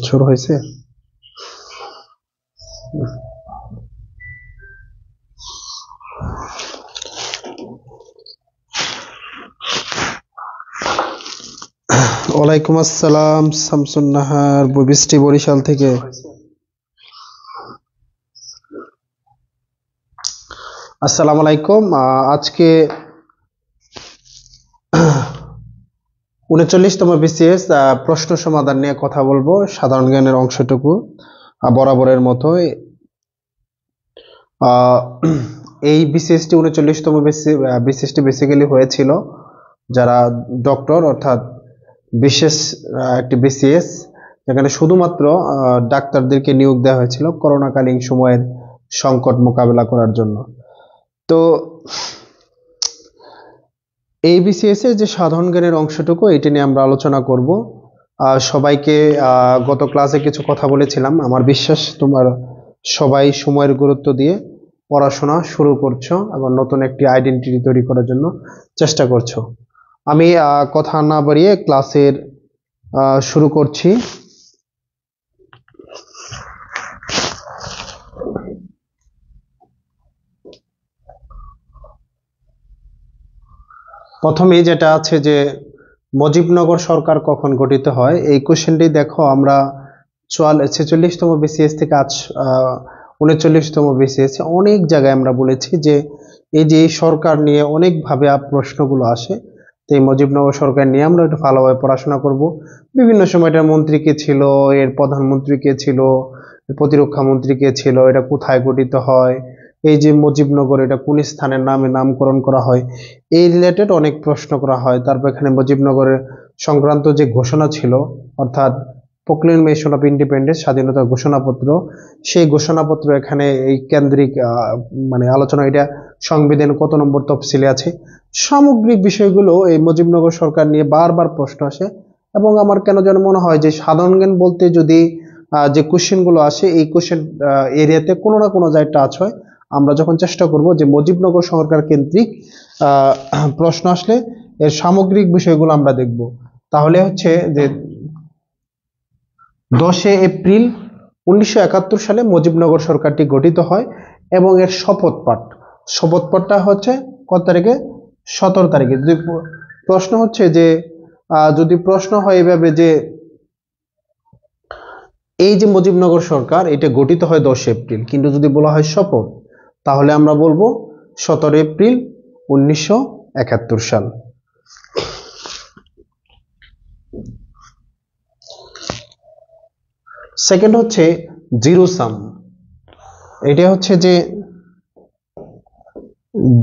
শুরু হয়েছে। ওয়ালাইকুম আসসালাম, শামসুন নাহার, বৃষ্টি, বরিশাল থেকে। আসসালামু আলাইকুম। আজকে 39তম বিসিএস প্রশ্ন সমাধান নিয়ে কথা বলবো, সাধারণ জ্ঞানের অংশটুকু বরাবরের মতোই। এই বিসিএসটি 39তম বিসিএসটি বেসিক্যালি হয়েছিল যারা ডক্টর, অর্থাৎ বিশেষ একটি বিসিএস, যেখানে শুধুমাত্র ডাক্তারদেরকে নিয়োগ দেওয়া হয়েছিল করোনাকালীন সময়ের সংকট মোকাবেলা করার জন্য। তো এই বিসিএস এর যে সাধারণ জ্ঞানের অংশটুকু, এটা নিয়ে আমরা আলোচনা করব। সবাইকে গত ক্লাসে কিছু কথা বলেছিলাম, আমার বিশ্বাস তোমার সবাই সময়ের গুরুত্ব দিয়ে পড়াশোনা শুরু করছো এবং নতুন একটি আইডেন্টিটি তৈরি করার জন্য চেষ্টা করছো। আমি কথা না বাড়িয়ে ক্লাসের শুরু করছি। প্রথমেই যেটা আছে যে মুজিবনগর সরকার কখন গঠিত হয়, এই কোশ্চেনটি দেখো আমরা 46তম বিসিএস থেকে আজ 39তম বিসিএস অনেক জায়গায় আমরা বলেছি যে এই যে সরকার নিয়ে অনেকভাবে প্রশ্নগুলো আসে। তো এই মুজিবনগর সরকার নিয়ে আমরা একটু ভালোভাবে পড়াশোনা করব। বিভিন্ন সময় এটার মন্ত্রী কে ছিল, এর প্রধানমন্ত্রী কে ছিল, প্রতিরক্ষা মন্ত্রী কে ছিল, এটা কোথায় গঠিত হয়, এই যে মুজিবনগর এটা কোন স্থানের নামে নামকরণ করা হয়, এই রিলেটেড অনেক প্রশ্ন করা হয়। তারপর এখানে মুজিবনগরের সংক্রান্ত যে ঘোষণা ছিল, অর্থাৎ প্রক্লেমেশন অফ ইন্ডিপেন্ডেন্স, স্বাধীনতার ঘোষণাপত্র, সেই ঘোষণাপত্র এখানে এই কেন্দ্রিক মানে আলোচনা, এটা সংবিধান কত নম্বর তফসিলে আছে, সামগ্রিক বিষয়গুলো এই মুজিবনগর সরকার নিয়ে বারবার প্রশ্ন আসে। এবং আমার কেন যেন মনে হয় যে সাধারণ জ্ঞান বলতে যদি যে কোশ্চেনগুলো আসে, এই কোশ্চেন এরিয়াতে কোনো না কোনো জায়গায় টাচ হয়। আমরা যখন চেষ্টা করব যে মুজিবনগর সরকার কেন্দ্রিক প্রশ্ন আসলে এর সামগ্রিক বিষয়গুলো আমরা দেখব, তাহলে হচ্ছে যে 10 এপ্রিল 1971 সালে মুজিবনগর সরকারটি গঠিত হয় এবং এর শপথ পাঠটা হচ্ছে কত তারিখে? 17 তারিখে। যদি প্রশ্ন হচ্ছে যে যদি প্রশ্ন হয় এভাবে যে এই যে মুজিবনগর সরকার এটা গঠিত হয় 10 এপ্রিল, কিন্তু যদি বলা হয় শপথ, তাহলে আমরা বলবো 17 এপ্রিল 1971 সাল। সেকেন্ড হচ্ছে জিরো সাম। এটা হচ্ছে যে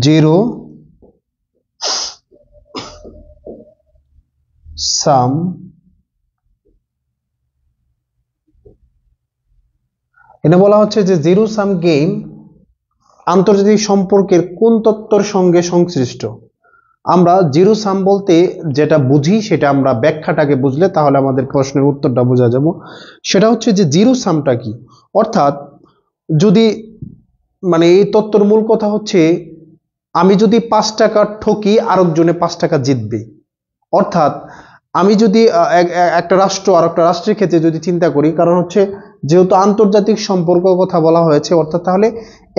জিরো সাম এটা বলা হচ্ছে যে জিরো সাম গেম আন্তর্জাতিক সম্পর্কের কোন তত্ত্বের সঙ্গে সংশ্লিষ্ট। আমরা জিরো সাম বলতে যেটা বুঝি সেটা আমরা ব্যাখ্যাটাকে বুঝলে তাহলে আমাদের প্রশ্নের উত্তরটা বোঝা যাব। সেটা হচ্ছে যে জিরো সামটা কি, অর্থাৎ যদি মানে এই তত্ত্বের মূল কথা হচ্ছে আমি যদি 5 টাকা ঠকি আরেকজনে 5 টাকা জিতবে। অর্থাৎ আমি যদি একটা রাষ্ট্র আর একটা রাষ্ট্রের ক্ষেত্রে যদি চিন্তা করি, কারণ হচ্ছে যেহেতু আন্তর্জাতিক সম্পর্ক কথা বলা হয়েছে, অর্থাৎ তাহলে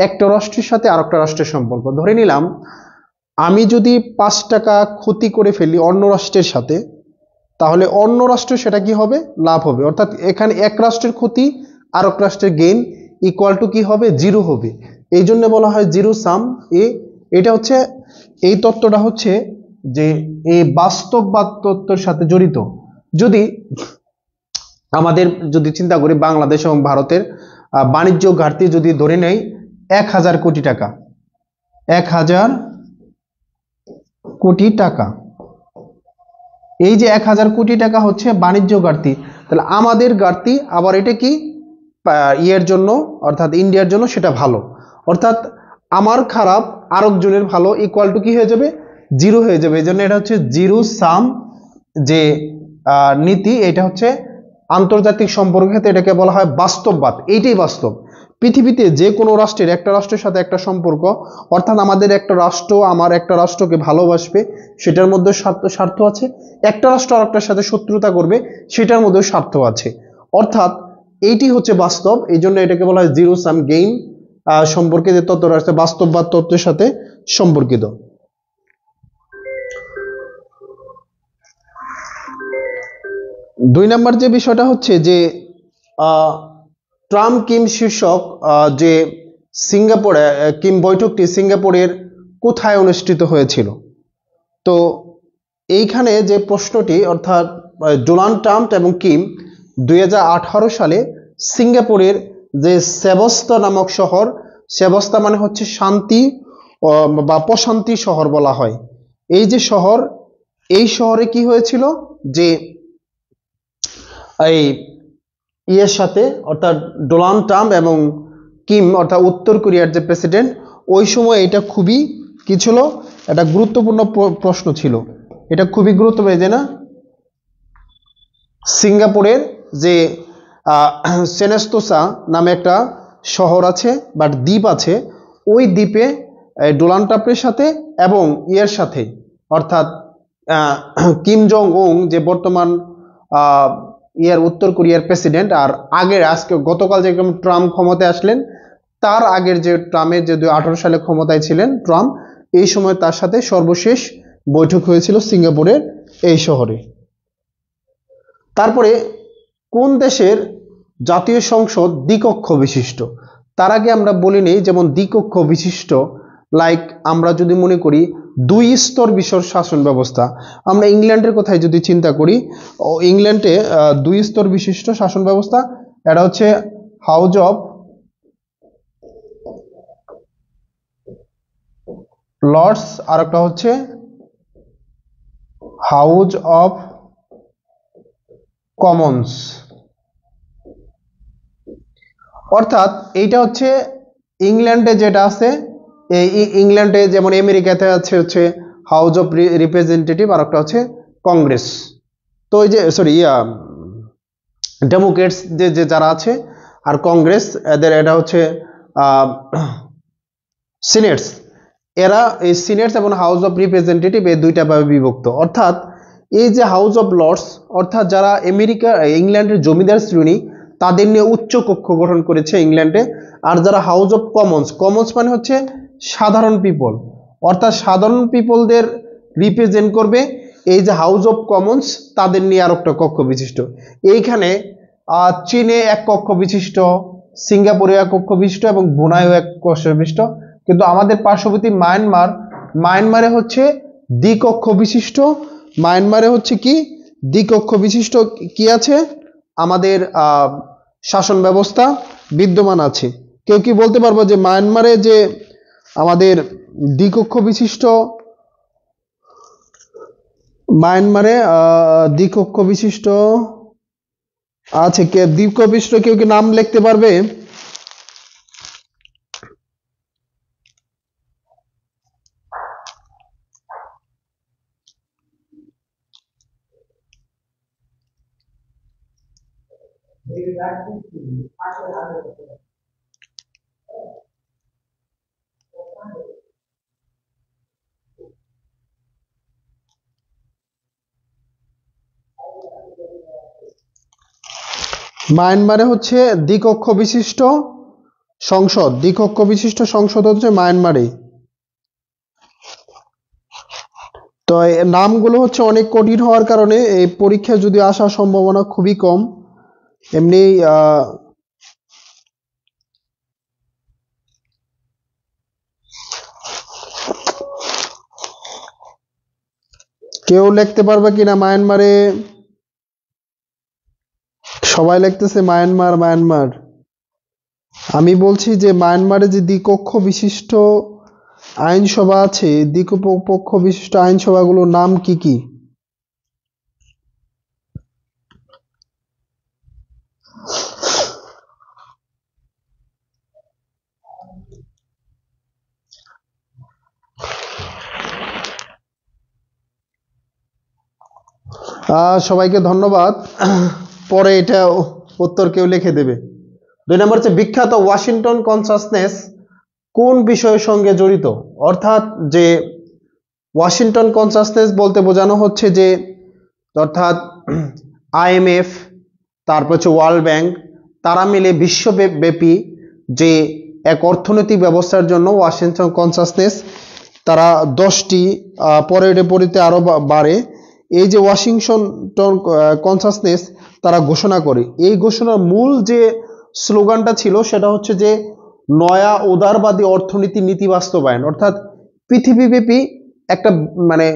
একটা রাষ্ট্রের সাথে আর একটা রাষ্ট্রের সম্পর্ক ধরে নিলাম। আমি যদি 5 টাকা ক্ষতি করে ফেলি অন্য রাষ্ট্রের সাথে, তাহলে অন্য রাষ্ট্র সেটা কি হবে, লাভ হবে। অর্থাৎ এখানে এক রাষ্ট্রের ক্ষতি আর এক রাষ্ট্রের গেইন ইকুয়াল টু কি হবে, জিরো হবে। এই জন্য বলা হয় জিরো সাম। এটা হচ্ছে এই তত্ত্বটা হচ্ছে যে এই বাস্তববাদ তত্ত্বের সাথে জড়িত। যদি আমাদের যদি চিন্তা করি বাংলাদেশ এবং ভারতের বাণিজ্য ঘাটতি যদি ধরে নেই 1000 কোটি টাকা, 1000 কোটি টাকা, এই যে 1000 কোটি টাকা হচ্ছে বাণিজ্য ঘাটতি, তাহলে আমাদের ঘাটতি আবার এটা কি ইয়ের জন্য অর্থাৎ ইন্ডিয়ার জন্য সেটা ভালো। অর্থাৎ আমার খারাপ আরেকজনের ভালো ইকুয়াল টু কি হয়ে যাবে, জিরো হয়ে যাবে। এই জন্য এটা হচ্ছে জিরো সাম যে নীতি, এটা হচ্ছে আন্তর্জাতিক সম্পর্কের ক্ষেত্রে এটাকে বলা হয় বাস্তববাদ। এইটাই বাস্তব। পৃথিবীতে যে কোনো রাষ্ট্রের একটা রাষ্ট্রের সাথে একটা সম্পর্ক, অর্থাৎ আমাদের একটা রাষ্ট্র আমার একটা রাষ্ট্রকে ভালোবাসবে সেটার মধ্যে স্বার্থ আছে, একটা রাষ্ট্র আর একটার সাথে শত্রুতা করবে সেটার মধ্যেও স্বার্থ আছে। অর্থাৎ এইটি হচ্ছে বাস্তব। এই জন্য এটাকে বলা হয় জিরো সাম গেইন সম্পর্কে যে তত্ত্বটা আছে বাস্তববাদ তত্ত্বের সাথে সম্পর্কিত। 2 নম্বর যে বিষয়টা হচ্ছে যে ট্রাম্প কিম শীর্ষক যে সিঙ্গাপুরে কিম বৈঠকটি সিঙ্গাপুরের কোথায় অনুষ্ঠিত হয়েছিল। তো এইখানে যে প্রশ্নটি, অর্থাৎ ডোনাল্ড ট্রাম্প এবং কিম 2018 সালে সিঙ্গাপুরের যে সেবস্তা নামক শহর, সেবস্তা মানে হচ্ছে শান্তি বা প্রশান্তি শহর বলা হয়, এই যে শহর, এই শহরে কি হয়েছিল যে এই ইয়ের সাথে অর্থাৎ ডোনাল্ড ট্রাম্প এবং কিম অর্থাৎ উত্তর কোরিয়ার যে প্রেসিডেন্ট, ওই সময় এটা খুবই কি ছিল, একটা গুরুত্বপূর্ণ প্রশ্ন ছিল। এটা খুবই গুরুত্বপূর্ণ যে না সিঙ্গাপুরের যে সেনেস্তোসা নামে একটা শহর আছে বা দ্বীপ আছে, ওই দ্বীপে ডোনাল্ড ট্রাম্পের সাথে এবং ইয়ের সাথে অর্থাৎ কিম জং উং যে বর্তমান ইয়ার উত্তর কোরিয়ার প্রেসিডেন্ট, আর আগের আজকে গতকাল যে ট্রাম্প ক্ষমতায় আসলেন তার আগের যে ট্রাম্পের যে 2018 সালে ক্ষমতায় ছিলেন ট্রাম্প, এই সময় তার সাথে সর্বশেষ বৈঠক হয়েছিল সিঙ্গাপুরের এই শহরে। তারপরে কোন দেশের জাতীয় সংসদ দ্বিকক্ষ বিশিষ্ট, তার আগে আমরা বলি নেই যেমন দ্বিকক্ষ বিশিষ্ট, লাইক আমরা যদি মনে করি 2 স্তর বিশিষ্ট শাসন ব্যবস্থা, আমরা ইংল্যান্ডের কথাই যদি চিন্তা করি, ইংল্যান্ডে 2 স্তর বিশিষ্ট শাসন ব্যবস্থা, এটা হচ্ছে হাউস অফ লর্ডস আর একটা হচ্ছে হাউস অফ কমন্স। অর্থাৎ এইটা হচ্ছে ইংল্যান্ডে যেটা আছে, এই ইংল্যান্ডে যেমন আমেরিকাতে আছে হচ্ছে হাউস অফ রিপ্রেজেন্টেটিভ আর একটা হচ্ছে কংগ্রেস। তো এই যে সরি ডেমোক্রেটস যে যারা আছে আর কংগ্রেস এদের এটা হচ্ছে সিনেটস, এরা এই সিনেটস এবং হাউস অফ রিপ্রেজেন্টেটিভ এই দুইটা ভাবে বিভক্ত। অর্থাৎ এই যে হাউস অফ লর্ডস অর্থাৎ যারা ইংল্যান্ডের জমিদার শ্রেণী তাদের নিয়ে উচ্চ কক্ষ গঠন করেছে ইংল্যান্ডে, আর যারা হাউস অফ কমন্স মানে হচ্ছে সাধারণ পিপল, অর্থাৎ সাধারণ পিপলদের রিপ্রেজেন্ট করবে এই যে হাউস অফ কমন্স, তাদের নিয়ে আর একটা কক্ষ বিশিষ্ট। এইখানে চীনে এক কক্ষ বিশিষ্ট, সিঙ্গাপুরে এক কক্ষ বিশিষ্ট এবং ব্রুনাইও এক কক্ষ বিশিষ্ট, কিন্তু আমাদের পার্শ্ববর্তী মায়ানমারে হচ্ছে দ্বিকক্ষ বিশিষ্ট। মায়ানমারে হচ্ছে কি দ্বিকক্ষ বিশিষ্ট কি আছে, আমাদের শাসন ব্যবস্থা বিদ্যমান আছে। কেউ কি বলতে পারবো যে মায়ানমারে যে আমাদের দ্বিকক্ষ বিশিষ্ট, মায়ানমারে দ্বিকক্ষ বিশিষ্ট আছে কে, দ্বিকক্ষ বিশিষ্ট কেউ কি নাম লিখতে পারবে? মায়ানমারে হচ্ছে দ্বিকক্ষ বিশিষ্ট সংসদ, দ্বিকক্ষ বিশিষ্ট সংসদ হচ্ছে মায়ানমারে। তো এই নামগুলো হচ্ছে অনেক কঠিন হওয়ার কারণে এই পরীক্ষায় যদি আসার সম্ভাবনা খুবই কম। এমনি কেউ লিখতে পারবে কিনা মায়ানমারে? সবাই লিখতেছে মায়ানমার মায়ানমার। আমি বলছি যে মায়ানমারে যে দ্বিকক্ষ বিশিষ্ট আইনসভা আছে, দ্বিকক্ষ বিশিষ্ট আইনসভাগুলোর নাম কি কি? সবাইকে ধন্যবাদ। পরে এটা উত্তর কেউ লিখে দেবে। 2 নম্বর হচ্ছে বিখ্যাত ওয়াশিংটন কনসাসনেস কোন বিষয়ের সঙ্গে জড়িত? অর্থাৎ যে ওয়াশিংটন কনসাসনেস বলতে বোঝানো হচ্ছে যে অর্থাৎ IMF, তারপর হচ্ছে ওয়ার্ল্ড ব্যাংক, তারা মিলে বিশ্বব্যাপী যে এক অর্থনৈতিক ব্যবস্থার জন্য ওয়াশিংটন কনসাসনেস তারা 10টি, পরে এটা পরিতে আরো বাড়ে। এই যে ওয়াশিংটন কনসাসনেস তারা ঘোষণা করে, এই ঘোষণার মূল যে স্লোগানটা ছিল সেটা হচ্ছে যে নয়া উদারবাদী অর্থনীতি নীতি বাস্তবায়ন। অর্থাৎ পৃথিবীব্যাপী একটা মানে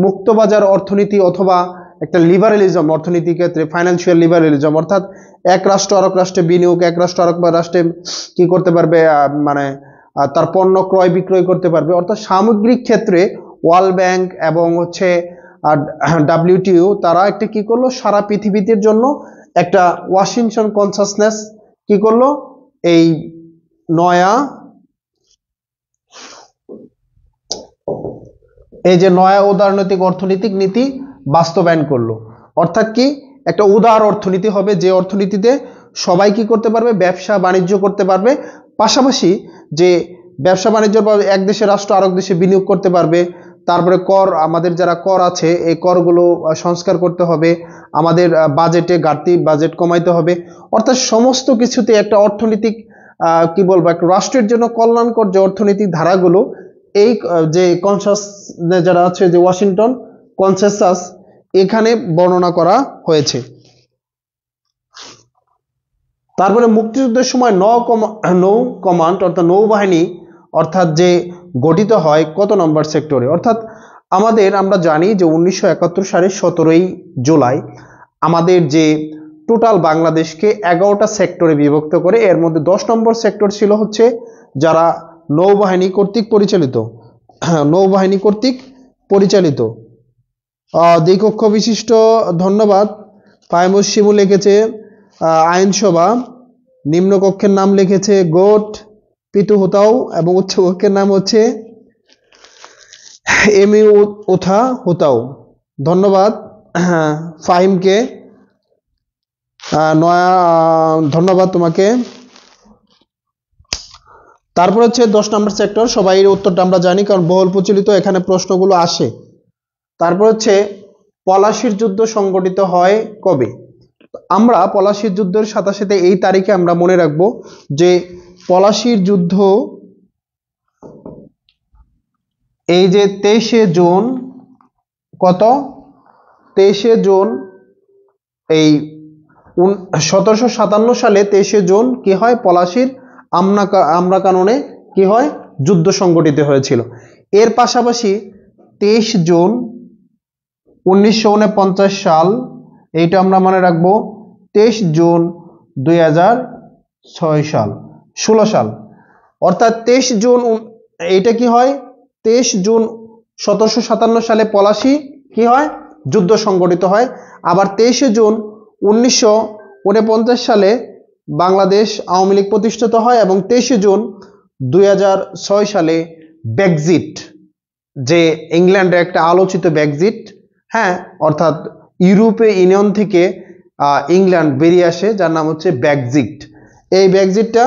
মুক্তবাজার অর্থনীতি অথবা একটা লিবারালিজম, অর্থনীতি ক্ষেত্রে ফাইন্যান্সিয়াল লিবারালিজম, অর্থাৎ এক রাষ্ট্র আরেক রাষ্ট্রে বিনিয়োগ, এক রাষ্ট্র আরেক রাষ্ট্রে কি করতে পারবে, মানে তার পণ্য ক্রয় বিক্রয় করতে পারবে। অর্থাৎ সামগ্রিক ক্ষেত্রে ওয়ার্ল্ড ব্যাংক এবং হচ্ছে WTO তারা একটা কি করলো, সারা পৃথিবীর জন্য একটা ওয়াশিংটন কনসাসনেস কি করলো, এই নয়া উদারনৈতিক অর্থনৈতিক নীতি বাস্তবায়ন করলো। অর্থাৎ কি, একটা উদার অর্থনীতি হবে যে অর্থনীতিতে সবাই কি করতে পারবে, ব্যবসা বাণিজ্য করতে পারবে, পাশাপাশি যে ব্যবসা বাণিজ্য এক দেশের রাষ্ট্র আরেক দেশে বিনিয়োগ করতে পারবে। তারপরে কর, আমাদের যারা কর আছে এই করগুলো সংস্কার করতে হবে, আমাদের বাজেটে ঘাটতি বাজেট কমাইতে হবে। অর্থাৎ সমস্ত কিছুতে একটা অর্থনৈতিক কি বলবো, একটা রাষ্ট্রের জন্য কল্যাণকর যে অর্থনৈতিক ধারাগুলো এই যে কনসাস যারা আছে যে ওয়াশিংটন কনসেনসাস এখানে বর্ণনা করা হয়েছে। তারপরে মুক্তিযুদ্ধের সময় নৌ কমান্ড অর্থাৎ নৌবাহিনী অর্থাৎ যে গঠিত হয় কত নম্বর সেক্টরে? অর্থাৎ আমরা জানি যে 1971 সালের 17ই জুলাই আমাদের যে টোটাল বাংলাদেশকে 11টা সেক্টরে বিভক্ত করে, এর মধ্যে 10 নম্বর সেক্টর ছিল হচ্ছে যারা নৌবাহিনী কর্তৃক পরিচালিত, নৌবাহিনী কর্তৃক পরিচালিত। দ্বিকক্ষ বিশিষ্ট, ধন্যবাদ। পায়মুস শিমু লিখেছে আইনসভা, নিম্নকক্ষের নাম লিখেছে গোট পিতু হোতাও এবং উচ্চকক্ষের নাম হচ্ছে এমিউ উথা হোতাও। ধন্যবাদ ফাহিমকে, ধন্যবাদ তোমাকে। তারপর হচ্ছে 10 নম্বর সেক্টর, সবাই এর উত্তরটা আমরা জানি কারণ বহুল প্রচলিত, এখানে প্রশ্নগুলো আসে। তারপর হচ্ছে পলাশির যুদ্ধ সংগঠিত হয় কবে? আমরা পলাশির যুদ্ধের সাথে সাথে এই তারিখে আমরা মনে রাখবো যে পলাশির যুদ্ধ এই যে 23শে জুন, কত 23শে জুন এই 1757 সালে 23শে জুন কি হয়, পলাশির আমরা কাননে কি হয়, যুদ্ধ সংগঠিত হয়েছিল। এর পাশাপাশি 23 জুন 1949 সাল, এইটা আমরা মনে রাখবো। 23 জুন 2006 সাল, 16 সাল, অর্থাৎ 23 জুন এইটা কি হয়, 23 জুন 1757 সালে পলাশি কি হয়, যুদ্ধ সংগঠিত হয়। আবার 23শে জুন 1949 সালে বাংলাদেশ আওয়ামী লীগ প্রতিষ্ঠিত হয় এবং 23শে জুন 2006 সালে ব্রেক্সিট, যে ইংল্যান্ডের একটা আলোচিত ব্রেক্সিট, হ্যাঁ, অর্থাৎ ইউরোপীয় ইউনিয়ন থেকে ইংল্যান্ড বেরিয়ে আসে, যার নাম হচ্ছে ব্রেক্সিট। এই ব্রেক্সিটটা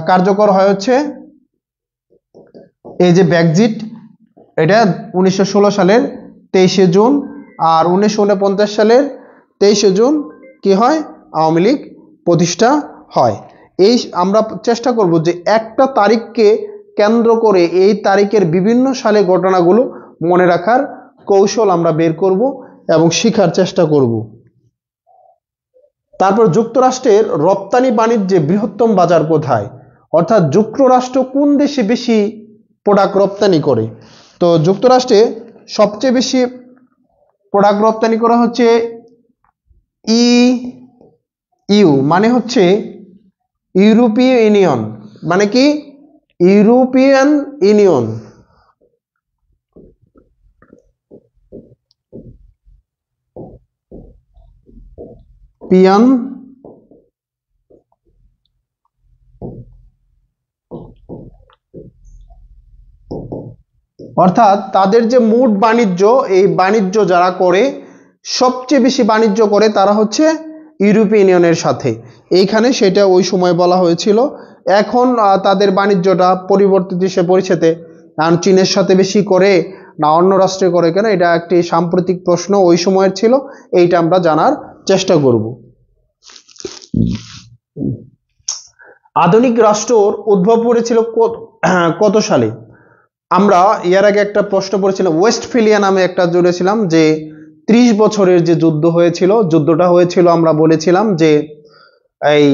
কার্যকর হয় হচ্ছে এই যে ব্রেক্সিট, এটা 1916 সালের 23শে জুন, আর 1949 সালের 23শে জুন কি হয়, আওয়ামী লীগ প্রতিষ্ঠা হয়। এই আমরা চেষ্টা করব যে একটা তারিখকে কেন্দ্র করে এই তারিখের বিভিন্ন সালে ঘটনাগুলো মনে রাখার কৌশল আমরা বের করব এবং শেখার চেষ্টা করব। তারপর যুক্তরাষ্ট্রের রপ্তানি বাণিজ্যে বৃহত্তম বাজার কোথায়, অর্থাৎ যুক্তরাষ্ট্র কোন দেশে বেশি প্রোডাক্ট রপ্তানি করে। তো যুক্তরাষ্ট্রে সবচেয়ে বেশি প্রোডাক্ট রপ্তানি করা হচ্ছে ইউ, মানে হচ্ছে ইউরোপীয় ইউনিয়ন, মানে কি ইউরোপিয়ান ইউনিয়ন। অর্থাৎ তাদের যে মোট বাণিজ্য, এই বাণিজ্য যারা করে সবচেয়ে বেশি বাণিজ্য করে তারা হচ্ছে ইউরোপীয় ইউনিয়নের সাথে। এইখানে সেটা ওই সময় বলা হয়েছিল। এখন তাদের বাণিজ্যটা পরিবর্তিত এসে পরিস্থিতিতে কারণ চীনের সাথে বেশি করে না অন্য রাষ্ট্রে করে কেন, এটা একটি সাম্প্রতিক প্রশ্ন ওই সময়ের ছিল, এইটা আমরা জানার চেষ্টা করব। আধুনিক রাষ্ট্রর উদ্ভব হয়েছিল কত সালে? আমরা এর আগে একটা প্রশ্ন পড়েছিলাম, ওয়েস্টফেলিয়া নামে একটা জুড়েছিলাম যে 30 বছরের যে যুদ্ধ হয়েছিল, যুদ্ধটা হয়েছিল আমরা বলেছিলাম যে এই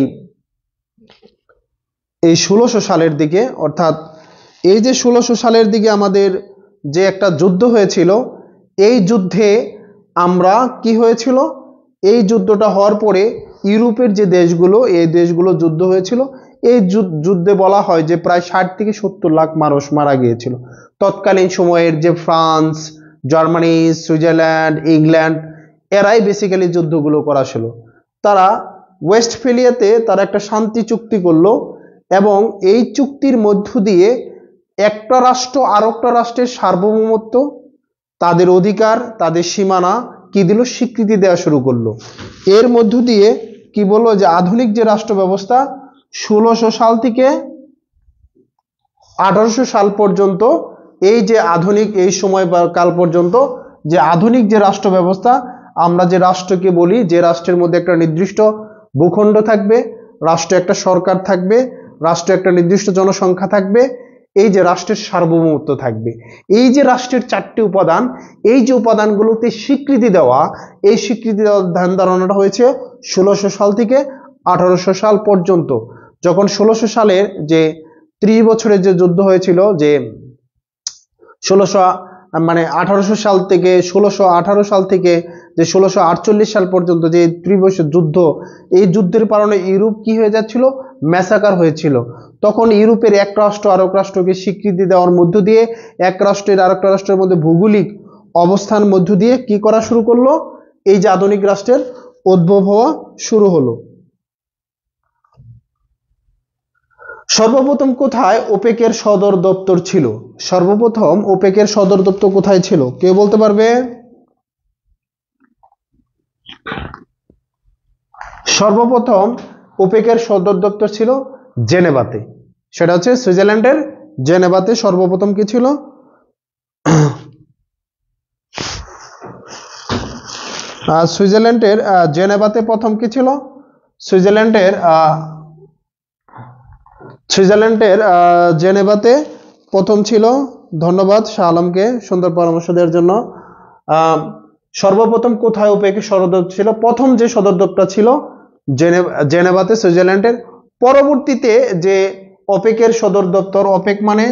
1600 সালের দিকে, অর্থাৎ এই যে 1600 সালের দিকে আমাদের যে একটা যুদ্ধ হয়েছিল, এই যুদ্ধে আমরা কি হয়েছিল, এই যুদ্ধটা হওয়ার পরে ইউরোপের যে দেশগুলো, এই দেশগুলো যুদ্ধ হয়েছিল। এই যুদ্ধে বলা হয় যে প্রায় 60 থেকে 70 লাখ মানুষ মারা গিয়েছিল। তৎকালীন সময়ের যে ফ্রান্স, জার্মানি, সুইজারল্যান্ড, ইংল্যান্ড, এরাই বেসিক্যালি যুদ্ধগুলো করা ছিল। তারা ওয়েস্টফেলিয়াতে তারা একটা শান্তি চুক্তি করলো এবং এই চুক্তির মধ্য দিয়ে একটা রাষ্ট্র আর একটা রাষ্ট্রের সার্বভৌমত্ব, তাদের অধিকার, তাদের সীমানা কি দিল, স্বীকৃতি দেওয়া শুরু করলো। এর মধ্য দিয়ে কি বললো যে আধুনিক যে রাষ্ট্র ব্যবস্থা 1600 সাল থেকে 1800 সাল পর্যন্ত, এই যে আধুনিক এই সময় বা কাল পর্যন্ত যে আধুনিক যে রাষ্ট্র ব্যবস্থা, আমরা যে রাষ্ট্রকে বলি, যে রাষ্ট্রের মধ্যে একটা নির্দিষ্ট ভূখণ্ড থাকবে, রাষ্ট্র একটা সরকার থাকবে, রাষ্ট্র একটা নির্দিষ্ট জনসংখ্যা থাকবে, এই যে রাষ্ট্রের সার্বভৌমত্ব থাকবে, এই যে রাষ্ট্রের 4টি উপাদান, এই যে উপাদানগুলোতে স্বীকৃতি দেওয়া, এই স্বীকৃতি দেওয়ার ধ্যান ধারণাটা হয়েছে 1600 সাল থেকে 1800 সাল পর্যন্ত। যখন 1600 সালের যে 30 বছরের যে যুদ্ধ হয়েছিল, যে 1800 সাল থেকে 1618 সাল থেকে যে 1648 সাল পর্যন্ত যে 30 বছর যুদ্ধ, এই যুদ্ধের কারণে ইউরোপ কি হয়ে যাচ্ছিল, ম্যাসাকার হয়েছিল। তখন ইউরোপের এক রাষ্ট্র আরেক রাষ্ট্রকে স্বীকৃতি দেওয়ার মধ্য দিয়ে, এক রাষ্ট্রের আরেকটা রাষ্ট্রের মধ্যে ভৌগোলিক অবস্থান মধ্য দিয়ে কি করা শুরু করলো, এই যে আধুনিক রাষ্ট্রের উদ্ভব হওয়া শুরু হলো। সর্বপ্রথম কোথায় ওপেকের সদর দপ্তর ছিল? সর্বপ্রথম ওপেকের সদর দপ্তর কোথায় ছিল, কে বলতে পারবে? সর্বপ্রথম ওপেকের সদর দপ্তর ছিল জেনেভাতে, সেটা হচ্ছে সুইজারল্যান্ডের জেনেভাতে সর্বপ্রথম কি ছিল, সুইজারল্যান্ডের জেনেভাতে প্রথম কি ছিল, সুইজারল্যান্ডের জেনেভাতে প্রথম ছিল। ধন্যবাদ শাহ আলমকে সুন্দর পরামর্শ দেওয়ার জন্য। সর্বপ্রথম কোথায় ওপেকের সদর দপ্তর ছিল? প্রথম যে সদর দপ্তর ছিল জেনেভাতে, সুইজারল্যান্ডের। পরবর্তীতে যে ওপেকের সদর দপ্তর, ওপেক মানে